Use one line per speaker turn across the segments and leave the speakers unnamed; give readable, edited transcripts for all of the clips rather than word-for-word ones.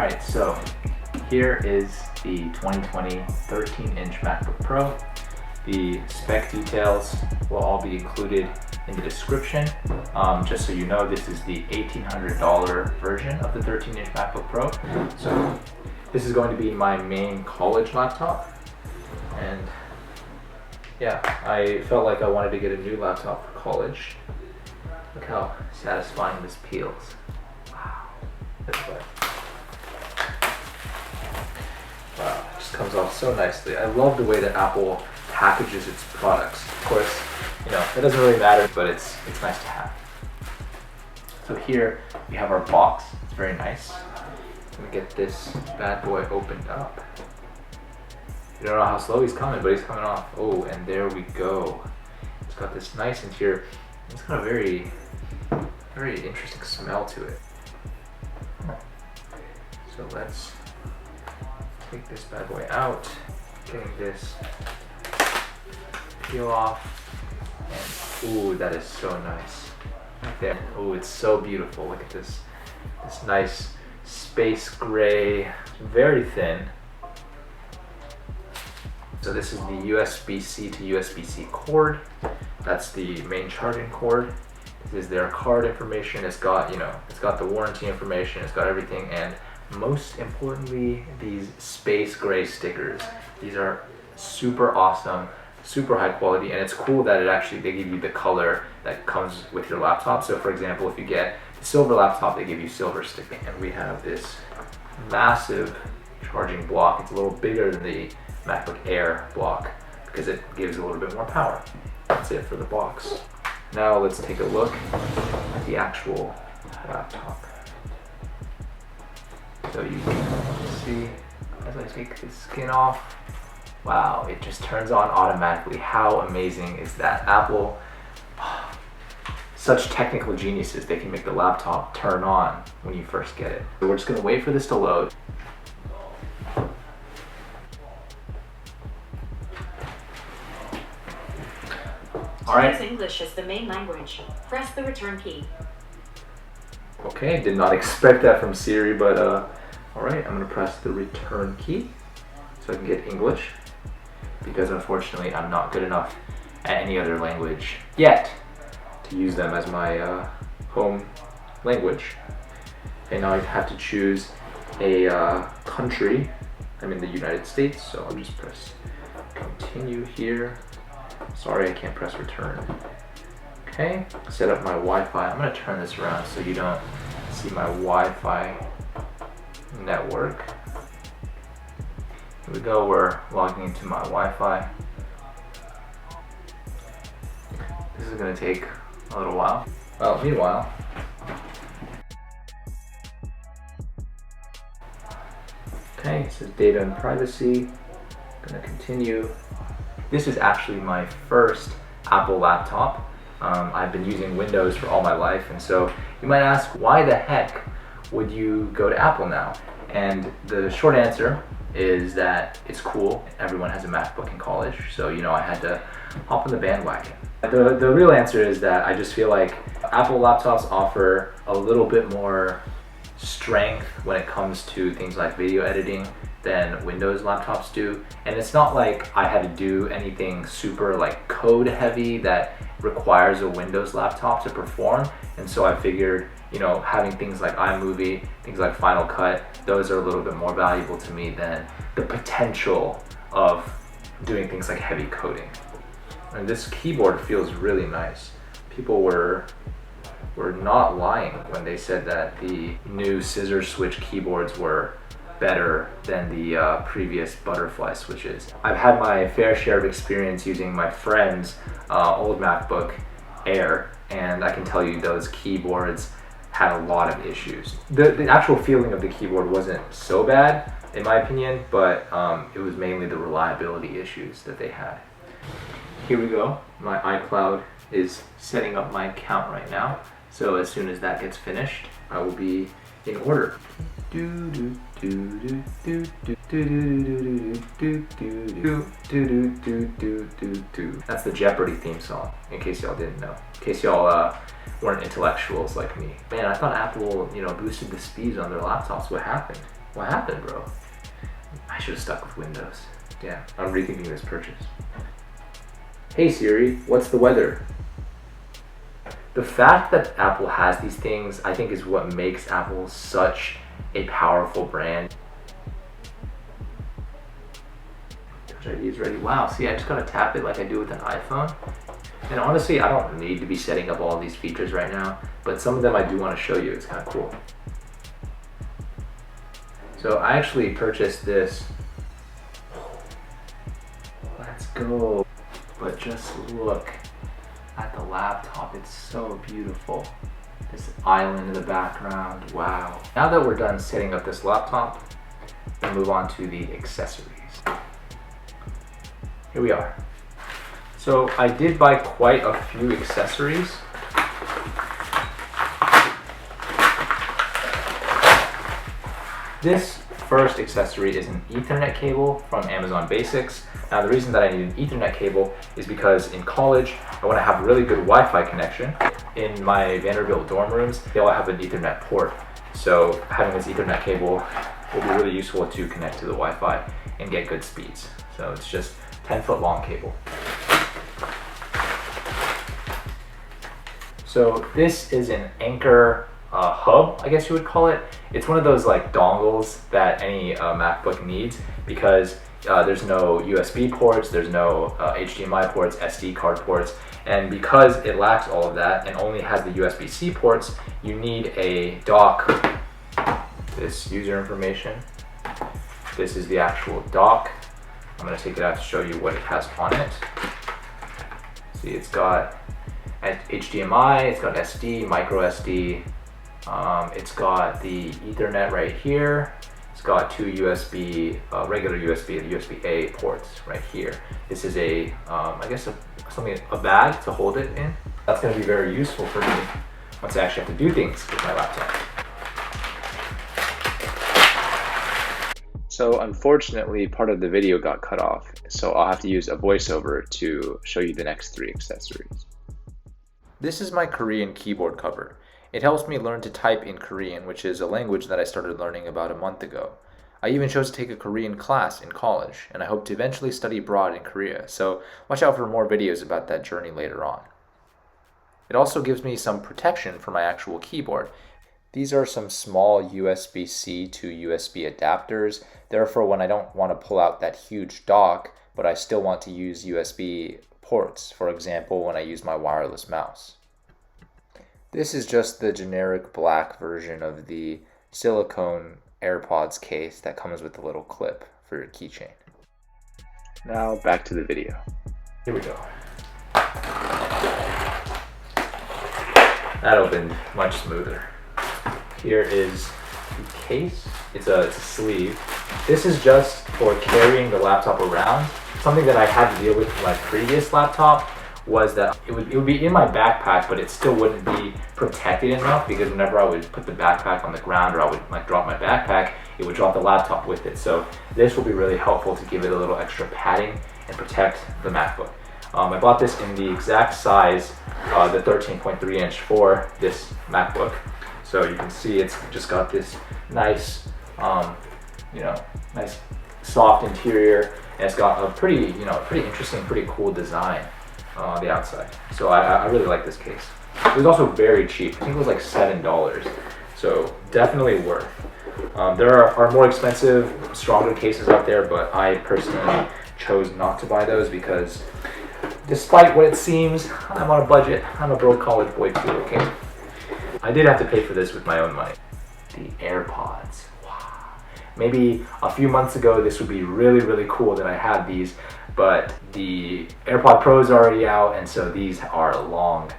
Alright, so here is the 2020 13-inch MacBook Pro. The spec details will all be included in the description. Just so you know, this is the $1,800 version of the 13-inch MacBook Pro. So this is going to be my main college laptop. And yeah, I felt like I wanted to get a new laptop for college. Look how satisfying this peels. Wow. Wow, it just comes off so nicely. I love the way that Apple packages its products. Of course, you know, it doesn't really matter, but it's nice to have. So here we have our box. It's very nice. Let me get this bad boy opened up. You don't know how slow he's coming, but he's coming off. Oh, and there we go. It's got this nice interior. It's got a very interesting smell to it. So let's take this bad boy out. Getting this peel off. And ooh, that is so nice. Right there. Ooh, it's so beautiful. Look at this. This nice space gray, very thin. So this is the USB-C to USB-C cord. That's the main charging cord. This is their card information. It's got, it's got the warranty information. It's got everything, and most importantly, these space gray stickers. These are super awesome, super high quality, and it's cool that they give you the color that comes with your laptop. So for example, if you get the silver laptop, they give you silver sticker. And we have this massive charging block. It's a little bigger than the MacBook Air block because it gives a little bit more power. That's it for the box. Now let's take a look at the actual laptop. So you can see as I take the skin off, wow, it just turns on automatically. How amazing is that? Apple, such technical geniuses, they can make the laptop turn on when you first get it. So we're just gonna wait for this to load. Alright.
Choose English as the main language. Press the return key.
Okay, did not expect that from Siri, but alright, I'm gonna press the return key so I can get English, because unfortunately I'm not good enough at any other language yet to use them as my home language. And now I have to choose a country. I'm in the United States, so I'll just press continue here. Sorry, I can't press return. Okay, set up my Wi-Fi. I'm gonna turn this around so you don't see my Wi-Fi network. Here we go, we're logging into my Wi-Fi. This is gonna take a little while. Well, meanwhile, okay, it says data and privacy. Gonna continue. This is actually my first Apple laptop. I've been using Windows for all my life, and so you might ask, why the heck would you go to Apple now? And the short answer is that it's cool. Everyone has a MacBook in college, so I had to hop on the bandwagon. The real answer is that I just feel like Apple laptops offer a little bit more strength when it comes to things like video editing than Windows laptops do. And it's not like I had to do anything super like code heavy that requires a Windows laptop to perform. And so I figured, having things like iMovie, things like Final Cut, those are a little bit more valuable to me than the potential of doing things like heavy coding. And this keyboard feels really nice. People were not lying when they said that the new scissor switch keyboards were better than the previous butterfly switches. I've had my fair share of experience using my friend's old MacBook Air, and I can tell you those keyboards had a lot of issues. The actual feeling of the keyboard wasn't so bad, in my opinion, but it was mainly the reliability issues that they had. Here we go. My iCloud is setting up my account right now, so as soon as that gets finished, I will be in order. That's the Jeopardy theme song, in case y'all didn't know. In case y'all weren't intellectuals like me. Man, I thought Apple, boosted the speeds on their laptops. What happened? What happened, bro? I should have stuck with Windows. Damn, I'm rethinking this purchase. Hey Siri, what's the weather? The fact that Apple has these things, I think, is what makes Apple such a powerful brand. Touch ID is ready. Wow, see, I just gotta tap it like I do with an iPhone. And honestly, I don't need to be setting up all these features right now, but some of them I do want to show you. It's kind of cool. So I actually purchased this. Let's go. But just look at the laptop. It's so beautiful. This island in the background. Wow. Now that we're done setting up this laptop, we'll move on to the accessories. Here we are. So I did buy quite a few accessories. This first accessory is an Ethernet cable from Amazon Basics. Now the reason that I need an Ethernet cable is because in college I want to have a really good Wi-Fi connection. In my Vanderbilt dorm rooms, they all have an Ethernet port. So having this Ethernet cable will be really useful to connect to the Wi-Fi and get good speeds. So it's just 10-foot long cable. So this is an Anchor hub, I guess you would call it. It's one of those like dongles that any MacBook needs because there's no USB ports, there's no HDMI ports, SD card ports, and because it lacks all of that and only has the USB-C ports, you need a dock. This user information. This is the actual dock. I'm going to take it out to show you what it has on it. See, it's got HDMI, it's got SD, micro SD, it's got the Ethernet right here, it's got two USB, regular USB and USB-A ports right here. This is a, I guess a bag to hold it in. That's going to be very useful for me once I actually have to do things with my laptop. So unfortunately, part of the video got cut off, so I'll have to use a voiceover to show you the next three accessories. This is my Korean keyboard cover. It helps me learn to type in Korean, which is a language that I started learning about a month ago. I even chose to take a Korean class in college, and I hope to eventually study abroad in Korea, so watch out for more videos about that journey later on. It also gives me some protection for my actual keyboard. These are some small USB-C to USB adapters. They're for when I don't want to pull out that huge dock, but I still want to use USB ports, for example, when I use my wireless mouse. This is just the generic black version of the silicone Airpods case that comes with a little clip for your keychain. Now back to the video. Here we go. That opened much smoother. Here is the case. It's a sleeve. This is just for carrying the laptop around. Something that I had to deal with my previous laptop was that it would be in my backpack, but it still wouldn't be protected enough because whenever I would put the backpack on the ground or I would like drop my backpack, it would drop the laptop with it. So this will be really helpful to give it a little extra padding and protect the MacBook. I bought this in the exact size, the 13.3 inch for this MacBook. So you can see it's just got this nice, nice soft interior, and it's got a pretty interesting, pretty cool design on the outside. So I really like this case. It was also very cheap. I think it was like $7. So definitely worth. There are more expensive, stronger cases out there, but I personally chose not to buy those because despite what it seems, I'm on a budget. I'm a broke college boy too, okay? I did have to pay for this with my own money. The AirPods. Wow. Maybe a few months ago this would be really, really cool that I had these, but the AirPod Pros are already out, and so these are long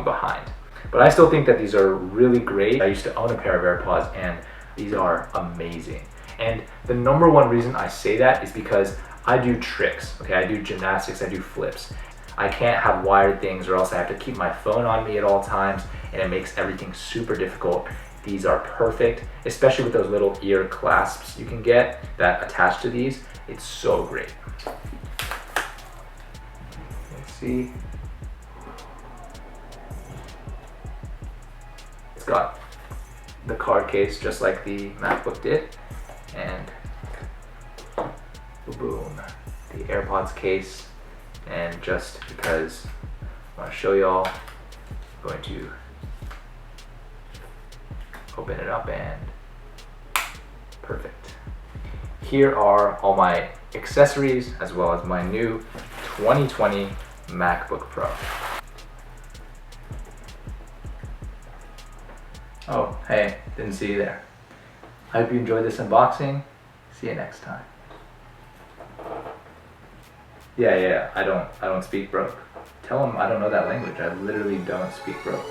behind. But I still think that these are really great. I used to own a pair of AirPods, and these are amazing. And the number one reason I say that is because I do tricks, okay? I do gymnastics, I do flips. I can't have wired things or else I have to keep my phone on me at all times, and it makes everything super difficult. These are perfect, especially with those little ear clasps you can get that attach to these. It's so great. Let's see. It's got the card case just like the MacBook did. boom, the AirPods case. And just because I want to show y'all, I'm going to open it up and perfect. Here are all my accessories as well as my new 2020 MacBook Pro. Oh, hey, didn't see you there. I hope you enjoyed this unboxing. See you next time. Yeah, I don't speak broke. Tell them I don't know that language. I literally don't speak broke.